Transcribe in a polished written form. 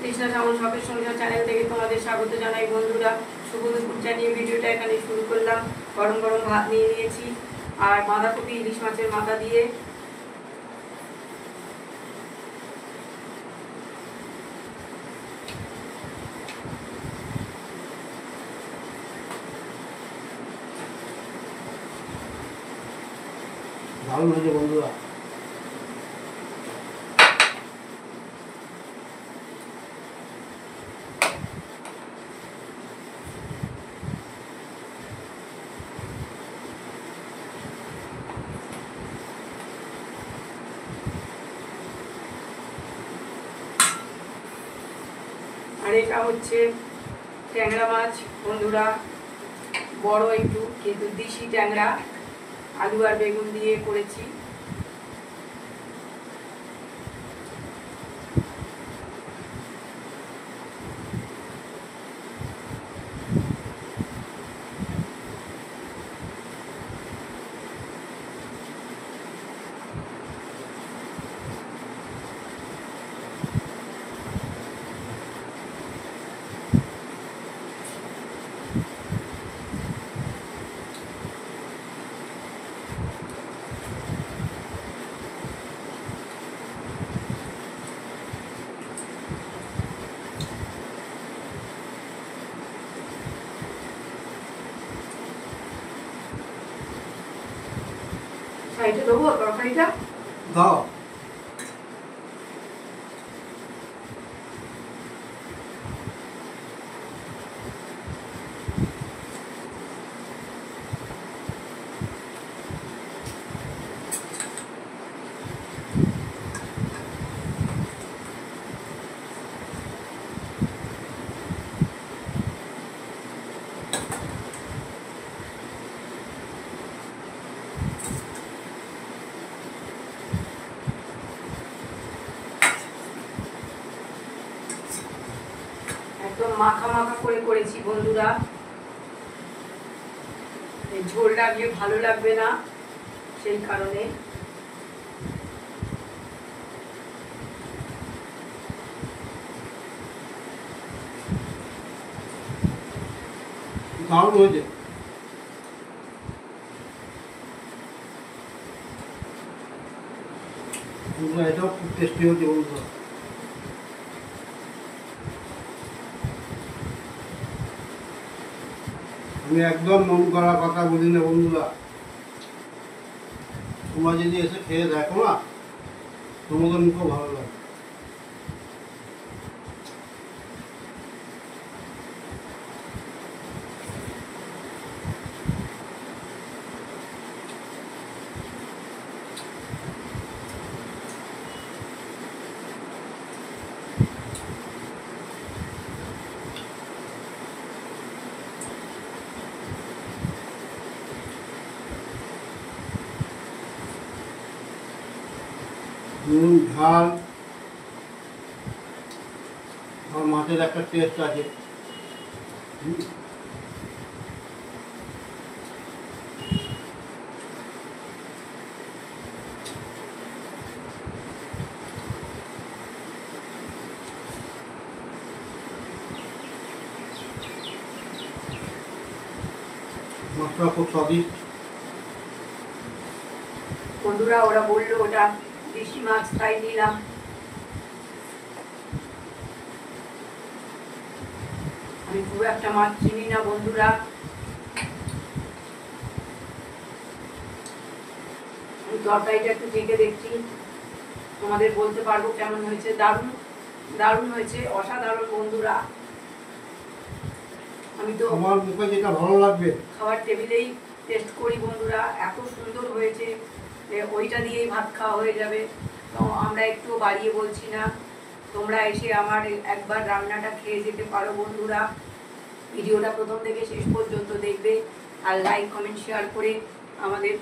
কৃষ্ণা শ্যামল শখের সংসার চ্যানেল থেকে তোমাদের স্বাগত জানাই বন্ধুরা। শুভ দুপুর জানিয়ে ভিডিওটা এখানে শুরু করলাম। গরম গরম ভাত নিয়ে নিয়েছি আর বাঁধাকপি ইলিশ মাছের মাথা দিয়ে দারুণ হয়েছে বন্ধুরা। আর এটা হচ্ছে ট্যাংরা মাছ বন্ধুরা, বড় একটু কিন্তু দেশি ট্যাংরা, আলু আর বেগুন দিয়ে করেছি। সাইডে দেবো তরকারিটা, দাও। একদম মাখা মাখা করে করেছি বন্ধুরা। ঝোল লাগলে ভালো লাগবে না, সেই কারণে। দারুণ হয়েছে। এটাও খুব টেস্টি হয়েছে বন্ধুরা। আমি একদম মন করা কথা বলি না বন্ধুরা, তোমরা যদি এসে খেয়ে দেখো না, তোমাদের মুখেও ভালো লাগে। নুন ঝাল আর মাছের একটা টেস্ট আছে। মাছটা খুব স্বাদিষ্ট বন্ধুরা। ওরা বললো ওটা দেশি মাছ, তাই নিলাম। আমি খুব একটা মাছ চিনি না বন্ধুরা। আমি তরকারিটা একটু চেখে দেখছি, তোমাদের বলতে পারবো কেমন হয়েছে। দারুণ দারুণ হয়েছে, অসাধারণ বন্ধুরা। আমি তো আমার মুখে যেটা ভালো লাগবে খাবার টেবিলেই টেস্ট করি বন্ধুরা, এত সুন্দর হয়েছে যে ওইটা দিয়েই ভাত খাওয়া হয়ে যাবে। তো আমরা একটু বাড়িয়ে বলছি না, তোমরা এসে আমার একবার রান্নাটা খেয়ে যেতে পারো বন্ধুরা। ভিডিওটা প্রথম থেকে শেষ পর্যন্ত দেখবে আর লাইক কমেন্ট শেয়ার করে আমাদের